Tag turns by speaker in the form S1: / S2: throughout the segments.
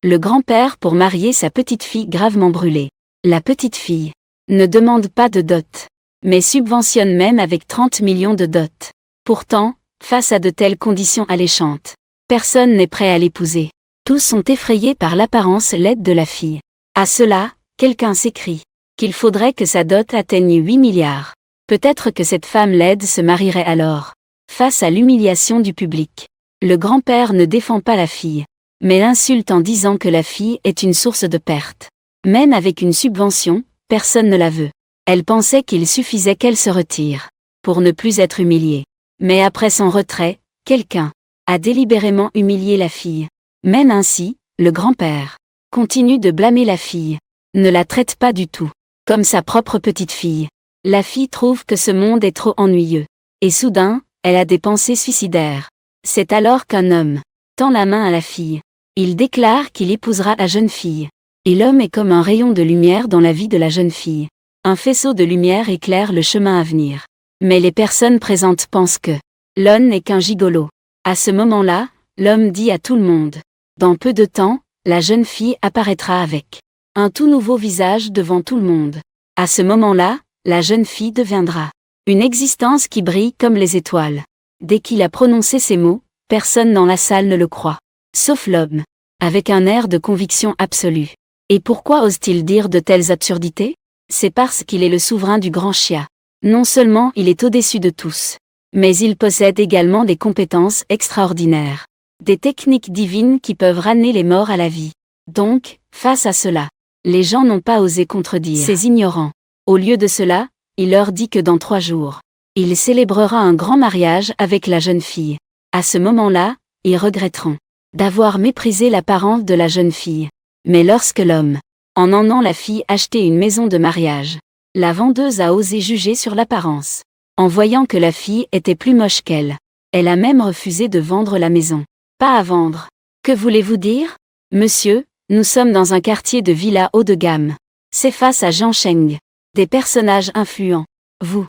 S1: Le grand-père pour marier sa petite-fille gravement brûlée. La petite-fille ne demande pas de dot, mais subventionne même avec 30 millions de dot. Pourtant, face à de telles conditions alléchantes, personne n'est prêt à l'épouser. Tous sont effrayés par l'apparence laide de la fille. À cela, quelqu'un s'écrie qu'il faudrait que sa dot atteigne 8 milliards. Peut-être que cette femme laide se marierait alors. Face à l'humiliation du public, le grand-père ne défend pas la fille, mais l'insulte en disant que la fille est une source de perte. Même avec une subvention, personne ne la veut. Elle pensait qu'il suffisait qu'elle se retire, pour ne plus être humiliée. Mais après son retrait, quelqu'un a délibérément humilié la fille. Même ainsi, le grand-père continue de blâmer la fille, ne la traite pas du tout comme sa propre petite-fille. La fille trouve que ce monde est trop ennuyeux. Et soudain, elle a des pensées suicidaires. C'est alors qu'un homme tend la main à la fille. Il déclare qu'il épousera la jeune fille. Et l'homme est comme un rayon de lumière dans la vie de la jeune fille. Un faisceau de lumière éclaire le chemin à venir. Mais les personnes présentes pensent que l'homme n'est qu'un gigolo. À ce moment-là, l'homme dit à tout le monde: dans peu de temps, la jeune fille apparaîtra avec un tout nouveau visage devant tout le monde. À ce moment-là, la jeune fille deviendra une existence qui brille comme les étoiles. Dès qu'il a prononcé ces mots, personne dans la salle ne le croit. Sauf l'homme, avec un air de conviction absolue. Et pourquoi ose-t-il dire de telles absurdités? C'est parce qu'il est le souverain du grand Chia. Non seulement il est au-dessus de tous, mais il possède également des compétences extraordinaires. Des techniques divines qui peuvent ramener les morts à la vie. Donc, face à cela, les gens n'ont pas osé contredire ces ignorants. Au lieu de cela, il leur dit que dans 3 jours, il célébrera un grand mariage avec la jeune fille. À ce moment-là, ils regretteront d'avoir méprisé l'apparence de la jeune fille. Mais lorsque l'homme en emmenant la fille acheter une maison de mariage, la vendeuse a osé juger sur l'apparence. En voyant que la fille était plus moche qu'elle, elle a même refusé de vendre la maison. Pas à vendre. Que voulez-vous dire? Monsieur, nous sommes dans un quartier de villas haut de gamme. C'est face à Jean Cheng. Des personnages influents. Vous.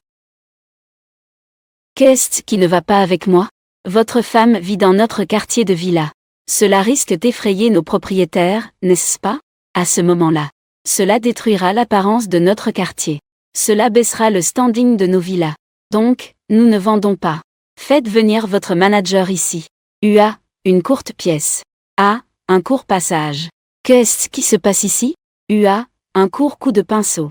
S1: Qu'est-ce qui ne va pas avec moi? Votre femme vit dans notre quartier de villas. Cela risque d'effrayer nos propriétaires, n'est-ce pas? À ce moment-là, cela détruira l'apparence de notre quartier. Cela baissera le standing de nos villas. Donc, nous ne vendons pas. Faites venir votre manager ici. UA, une courte pièce. A, un court passage. Qu'est-ce qui se passe ici? UA, un court coup de pinceau.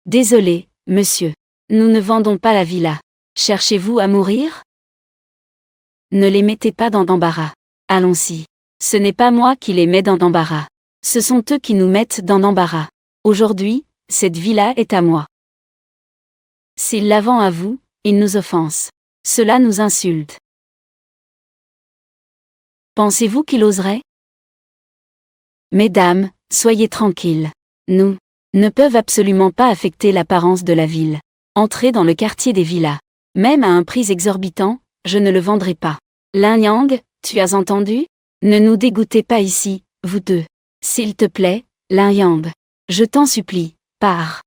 S1: Désolé, monsieur. Nous ne vendons pas la villa. Cherchez-vous à mourir? Ne les mettez pas dans d'embarras. Allons-y. Ce n'est pas moi qui les mets dans d'embarras. Ce sont eux qui nous mettent dans d'embarras. Aujourd'hui, cette villa est à moi. S'ils la vendent à vous, ils nous offensent. Cela nous insulte. Pensez-vous qu'il oserait? Mesdames, soyez tranquilles. Nous ne peuvent absolument pas affecter l'apparence de la ville. Entrez dans le quartier des villas. Même à un prix exorbitant, je ne le vendrai pas. Lin Yang, tu as entendu? Ne nous dégoûtez pas ici, vous deux. S'il te plaît, Lin Yang. Je t'en supplie, pars.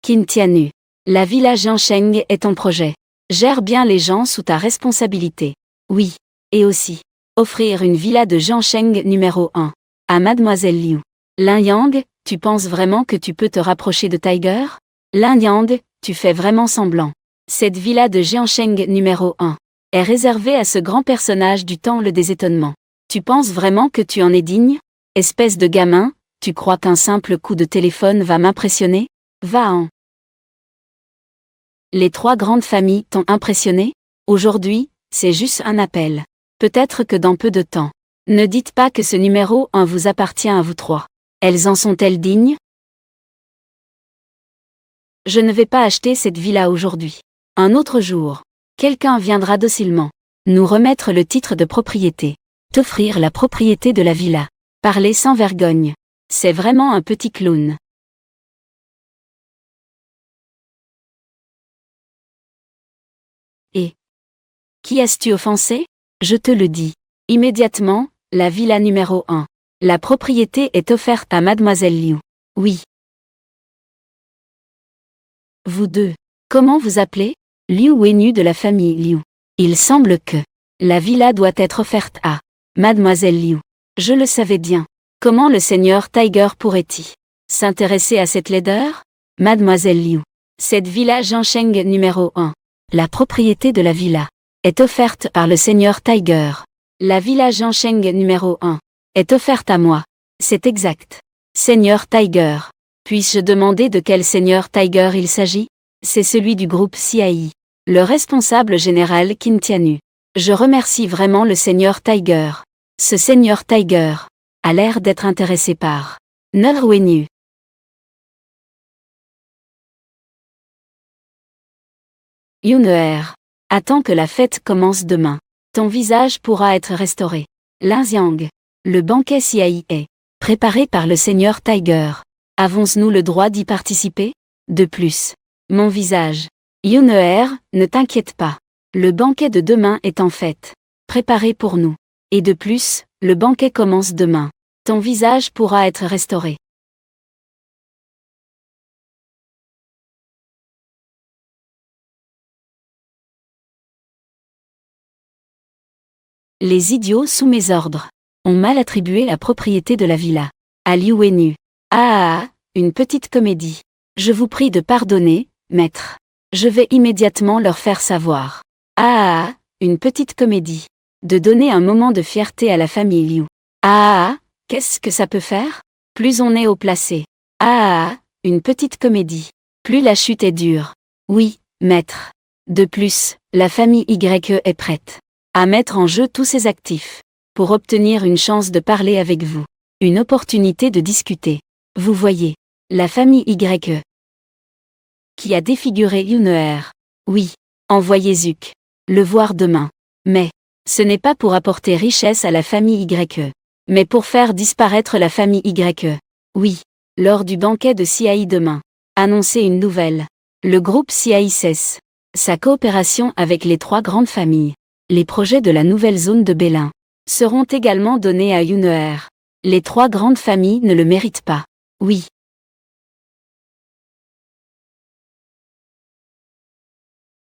S1: Qin Tianu. La villa Jiansheng est ton projet. Gère bien les gens sous ta responsabilité. Oui. Et aussi, offrir une villa de Jiansheng numéro 1 à Mademoiselle Liu. Lin Yang, tu penses vraiment que tu peux te rapprocher de Tiger? Lin Yang, tu fais vraiment semblant. Cette villa de Jiansheng numéro 1 est réservée à ce grand personnage du temple des étonnements. Tu penses vraiment que tu en es digne? Espèce de gamin, tu crois qu'un simple coup de téléphone va m'impressionner? Va-en. Les 3 grandes familles t'ont impressionné? Aujourd'hui, c'est juste un appel. Peut-être que dans peu de temps. Ne dites pas que ce numéro 1 vous appartient à vous 3. Elles en sont-elles dignes? Je ne vais pas acheter cette villa aujourd'hui. Un autre jour, quelqu'un viendra docilement nous remettre le titre de propriété. T'offrir la propriété de la villa. Parler sans vergogne. C'est vraiment un petit clown. Et qui as-tu offensé? Je te le dis. Immédiatement, la villa numéro 1. La propriété est offerte à Mademoiselle Liu. Oui. Vous deux. Comment vous appelez? Liu Wenyu de la famille Liu. Il semble que la villa doit être offerte à Mademoiselle Liu. Je le savais bien. Comment le seigneur Tiger pourrait-il s'intéresser à cette laideur? Mademoiselle Liu. Cette villa Jiansheng numéro 1. La propriété de la villa est offerte par le seigneur Tiger. La villa Jiansheng numéro 1 est offerte à moi. C'est exact. Seigneur Tiger. Puis-je demander de quel seigneur Tiger il s'agit? C'est celui du groupe CAI. Le responsable général Qin Tianu. Je remercie vraiment le seigneur Tiger. Ce seigneur Tiger a l'air d'être intéressé par Nol Wenyu. Yuneer. Attends que la fête commence demain. Ton visage pourra être restauré. Lin Xiang. Le banquet CAI est préparé par le seigneur Tiger. Avons-nous le droit d'y participer? De plus, mon visage. Yuneer, ne t'inquiète pas. Le banquet de demain est en fait préparé pour nous. Et de plus, le banquet commence demain. Ton visage pourra être restauré. Les idiots sous mes ordres ont mal attribué la propriété de la villa à Liu Wenyu. Une petite comédie. Je vous prie de pardonner, maître. Je vais immédiatement leur faire savoir. Une petite comédie. De donner un moment de fierté à la famille Liu. Qu'est-ce que ça peut faire? Plus on est haut placé. Une petite comédie. Plus la chute est dure. Oui, maître. De plus, la famille YE est prête à mettre en jeu tous ses actifs pour obtenir une chance de parler avec vous. Une opportunité de discuter. Vous voyez, la famille YE qui a défiguré Yuneer. Oui, envoyez Zuc le voir demain. Mais ce n'est pas pour apporter richesse à la famille YE, mais pour faire disparaître la famille YE. Oui, lors du banquet de CAI demain, annoncer une nouvelle. Le groupe CAI cesse sa coopération avec les 3 grandes familles. Les projets de la nouvelle zone de Bélin seront également donnés à Yuneer. Les 3 grandes familles ne le méritent pas. Oui.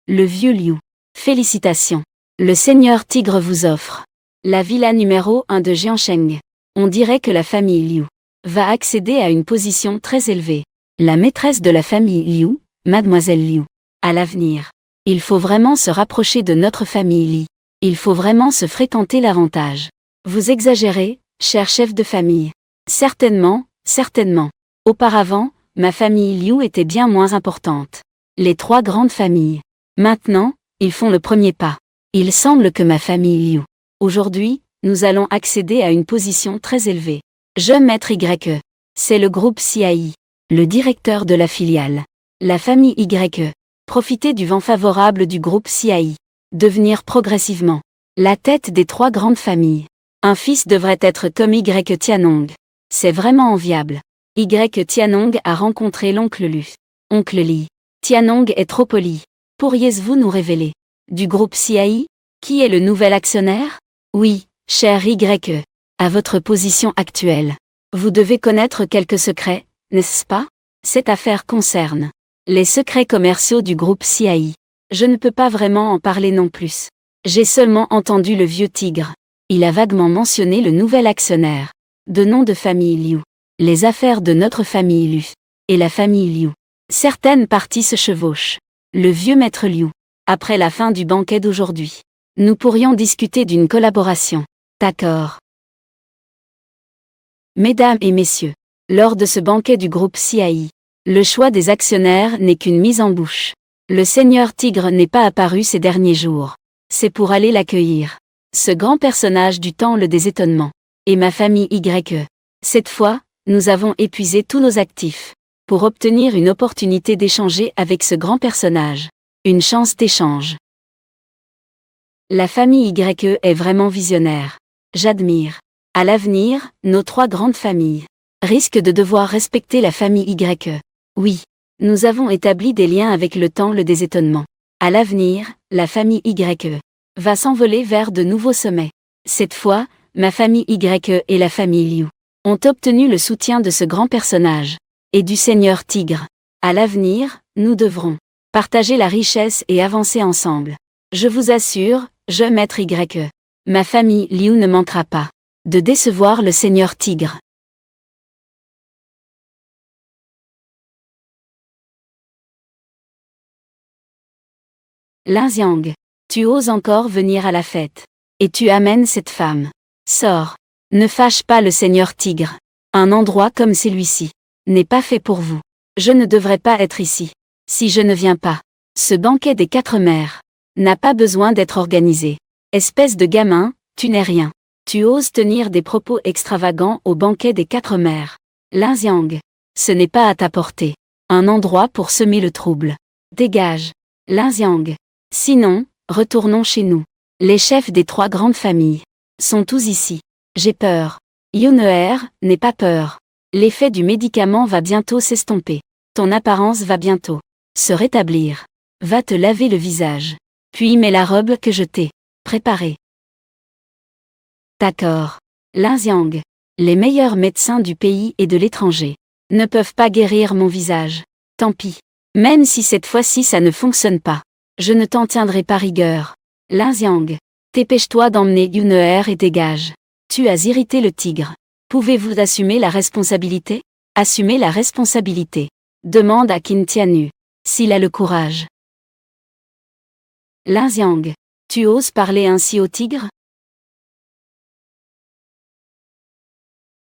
S1: Le vieux Liu. Félicitations. Le seigneur Tigre vous offre la villa numéro 1 de Jiansheng. On dirait que la famille Liu va accéder à une position très élevée. La maîtresse de la famille Liu, Mademoiselle Liu. À l'avenir, il faut vraiment se rapprocher de notre famille Li. Il faut vraiment se fréquenter davantage. Vous exagérez, cher chef de famille. Certainement, certainement. Auparavant, ma famille Liu était bien moins importante. Les 3 grandes familles. Maintenant, ils font le premier pas. Il semble que ma famille Liu. Aujourd'hui, nous allons accéder à une position très élevée. Je maître YE. C'est le groupe CAI. Le directeur de la filiale. La famille YE. Profiter du vent favorable du groupe CAI. Devenir progressivement la tête des 3 grandes familles. Un fils devrait être comme Y Tianong. C'est vraiment enviable. Y Tianong a rencontré l'oncle Lu. Oncle Li. Tianong est trop poli. Pourriez-vous nous révéler du groupe CAI, qui est le nouvel actionnaire? Oui, cher YE. À votre position actuelle, vous devez connaître quelques secrets, n'est-ce pas? Cette affaire concerne les secrets commerciaux du groupe CAI. Je ne peux pas vraiment en parler non plus. J'ai seulement entendu le vieux tigre. Il a vaguement mentionné le nouvel actionnaire. De nom de famille Liu. Les affaires de notre famille Liu. Et la famille Liu. Certaines parties se chevauchent. Le vieux maître Liu. Après la fin du banquet d'aujourd'hui, nous pourrions discuter d'une collaboration. D'accord. Mesdames et messieurs, lors de ce banquet du groupe CAI, le choix des actionnaires n'est qu'une mise en bouche. Le seigneur Tigre n'est pas apparu ces derniers jours. C'est pour aller l'accueillir. Ce grand personnage du temple des étonnements. Et ma famille YE. Cette fois, nous avons épuisé tous nos actifs. Pour obtenir une opportunité d'échanger avec ce grand personnage. Une chance d'échange. La famille YE est vraiment visionnaire. J'admire. À l'avenir, nos 3 grandes familles risquent de devoir respecter la famille YE. Oui. Nous avons établi des liens avec le temple des étonnements. À l'avenir, la famille YE va s'envoler vers de nouveaux sommets. Cette fois, ma famille YE et la famille Liu ont obtenu le soutien de ce grand personnage et du seigneur Tigre. À l'avenir, nous devrons Partager la richesse et avancer ensemble. Je vous assure, je maître Y. Ma famille Liu ne manquera pas de décevoir le seigneur Tigre. Lin Xiang, tu oses encore venir à la fête. Et tu amènes cette femme. Sors. Ne fâche pas le seigneur Tigre. Un endroit comme celui-ci n'est pas fait pour vous. Je ne devrais pas être ici. Si je ne viens pas. Ce banquet des 4 mères n'a pas besoin d'être organisé. Espèce de gamin, tu n'es rien. Tu oses tenir des propos extravagants au banquet des 4 mères. Lin Xiang, ce n'est pas à ta portée. Un endroit pour semer le trouble. Dégage. Lin Xiang. Sinon, retournons chez nous. Les chefs des 3 grandes familles sont tous ici. J'ai peur. Yuneer, n'aie pas peur. L'effet du médicament va bientôt s'estomper. Ton apparence va bientôt se rétablir. Va te laver le visage. Puis mets la robe que je t'ai préparée. D'accord. Lin Xiang. Les meilleurs médecins du pays et de l'étranger ne peuvent pas guérir mon visage. Tant pis. Même si cette fois-ci ça ne fonctionne pas. Je ne t'en tiendrai pas rigueur. Lin Xiang. Dépêche-toi d'emmener Yuneer et dégage. Tu as irrité le tigre. Pouvez-vous assumer la responsabilité? Assumer la responsabilité. Demande à Qin Tianyu. S'il a le courage. Lin Xiang. Tu oses parler ainsi au tigre?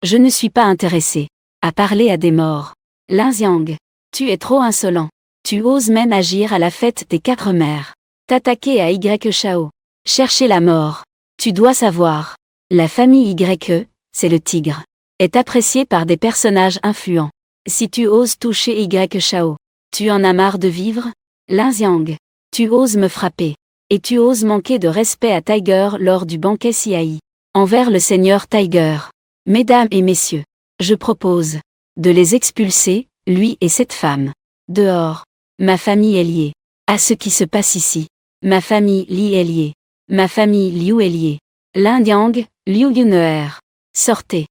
S1: Je ne suis pas intéressé à parler à des morts. Lin Xiang. Tu es trop insolent. Tu oses même agir à la fête des 4 mères. T'attaquer à Y Shao. Chercher la mort. Tu dois savoir. La famille Y, c'est le tigre. Est appréciée par des personnages influents. Si tu oses toucher Y Shao, tu en as marre de vivre? Lin Xiang. Tu oses me frapper. Et tu oses manquer de respect à Tiger lors du banquet Ciai. Envers le seigneur Tiger. Mesdames et messieurs, je propose de les expulser, lui et cette femme. Dehors. Ma famille est liée à ce qui se passe ici. Ma famille Li est liée. Ma famille Liu est liée. Lin Xiang, Liu Yuneer. Sortez.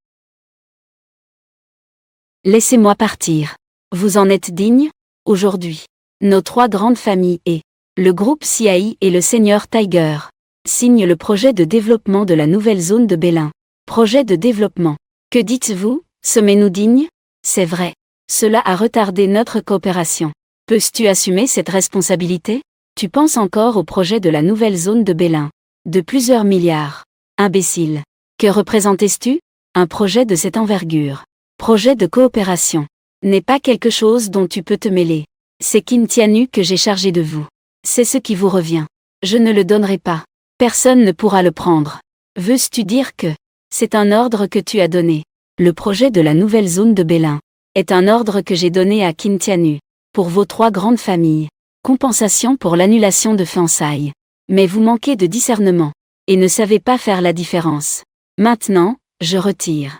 S1: Laissez-moi partir. Vous en êtes digne? Aujourd'hui, nos 3 grandes familles et le groupe Ciai et le seigneur Tiger signent le projet de développement de la nouvelle zone de Belin. Projet de développement. Que dites-vous? Sommes-nous dignes? C'est vrai. Cela a retardé notre coopération. Peux-tu assumer cette responsabilité? Tu penses encore au projet de la nouvelle zone de Belin. De plusieurs milliards. Imbécile. Que représentais-tu? Un projet de cette envergure. Projet de coopération. N'est pas quelque chose dont tu peux te mêler. C'est Qin Tianyu que j'ai chargé de vous. C'est ce qui vous revient. Je ne le donnerai pas. Personne ne pourra le prendre. Veux-tu dire que c'est un ordre que tu as donné? Le projet de la nouvelle zone de Belin est un ordre que j'ai donné à Qin Tianyu. Pour vos 3 grandes familles. Compensation pour l'annulation de fiançailles. Mais vous manquez de discernement. Et ne savez pas faire la différence. Maintenant, je retire.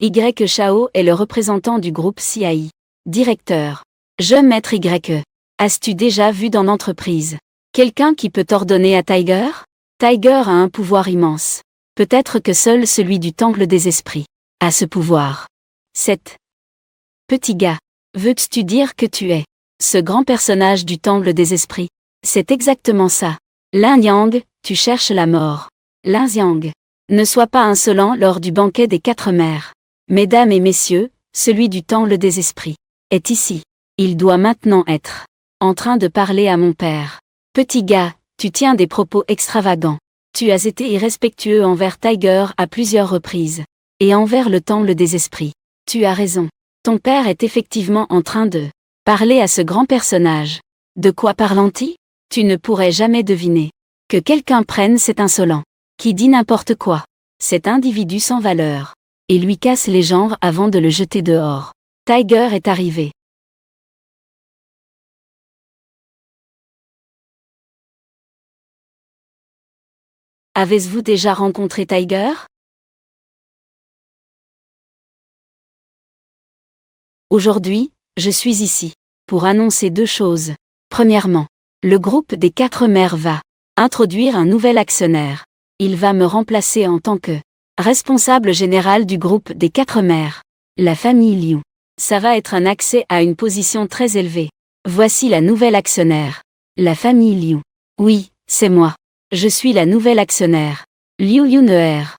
S1: Y Shao est le représentant du groupe Ciai. Directeur. Je maître Y. As-tu déjà vu dans l'entreprise quelqu'un qui peut ordonner à Tiger? Tiger a un pouvoir immense. Peut-être que seul celui du Temple des Esprits a ce pouvoir. 7. Petit gars, veux-tu dire que tu es ce grand personnage du Temple des Esprits? C'est exactement ça. Lin Xiang, tu cherches la mort. Lin Xiang. Ne sois pas insolent lors du banquet des 4 mères. Mesdames et messieurs, celui du Temple des Esprits est ici. Il doit maintenant être en train de parler à mon père. Petit gars, tu tiens des propos extravagants. Tu as été irrespectueux envers Tiger à plusieurs reprises. Et envers le Temple des Esprits. Tu as raison. Ton père est effectivement en train de parler à ce grand personnage. De quoi parlant-il? Tu ne pourrais jamais deviner que quelqu'un prenne cet insolent, qui dit n'importe quoi, cet individu sans valeur, et lui casse les jambes avant de le jeter dehors. Tiger est arrivé. Avez-vous déjà rencontré Tiger? Aujourd'hui, je suis ici pour annoncer 2 choses. Premièrement, le groupe des 4 mères va introduire un nouvel actionnaire. Il va me remplacer en tant que responsable général du groupe des 4 mères. La famille Liu Ça va être un accès à une position très élevée. Voici la nouvelle actionnaire. La famille Liu. Oui, c'est moi. Je suis la nouvelle actionnaire. Liu Yuneer.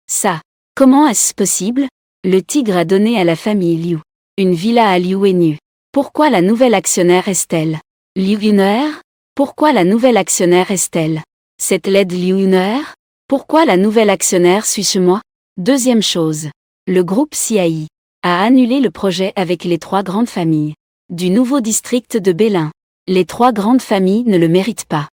S1: Ça. Comment est-ce possible? Le tigre a donné à la famille Liu une villa à Liu Wenyu. Pourquoi la nouvelle actionnaire est-elle Liu Yuneer? Pourquoi la nouvelle actionnaire est-elle cette LED Liu Yuneer? Pourquoi la nouvelle actionnaire suis-je moi? Deuxième chose. Le groupe CAI a annulé le projet avec les 3 grandes familles du nouveau district de Belin. Les 3 grandes familles ne le méritent pas.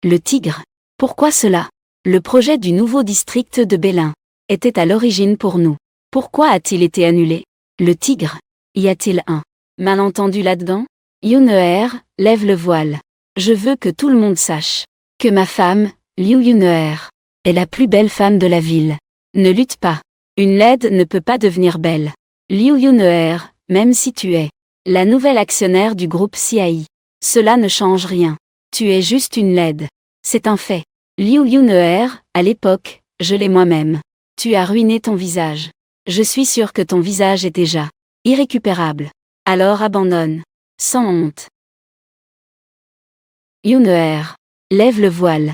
S1: Le tigre. Pourquoi cela? Le projet du nouveau district de Belin était à l'origine pour nous. Pourquoi a-t-il été annulé? Le tigre. Y a-t-il un malentendu là-dedans? Yuneer, lève le voile. Je veux que tout le monde sache que ma femme, Liu Yuneer, est la plus belle femme de la ville. Ne lutte pas. Une LED ne peut pas devenir belle. Liu Yuneer, même si tu es la nouvelle actionnaire du groupe CAI, cela ne change rien. Tu es juste une LED. C'est un fait. Liu Yuneer, à l'époque, je l'ai moi-même. Tu as ruiné ton visage. Je suis sûr que ton visage est déjà irrécupérable. Alors abandonne. Sans honte. Yuneer. Lève le voile.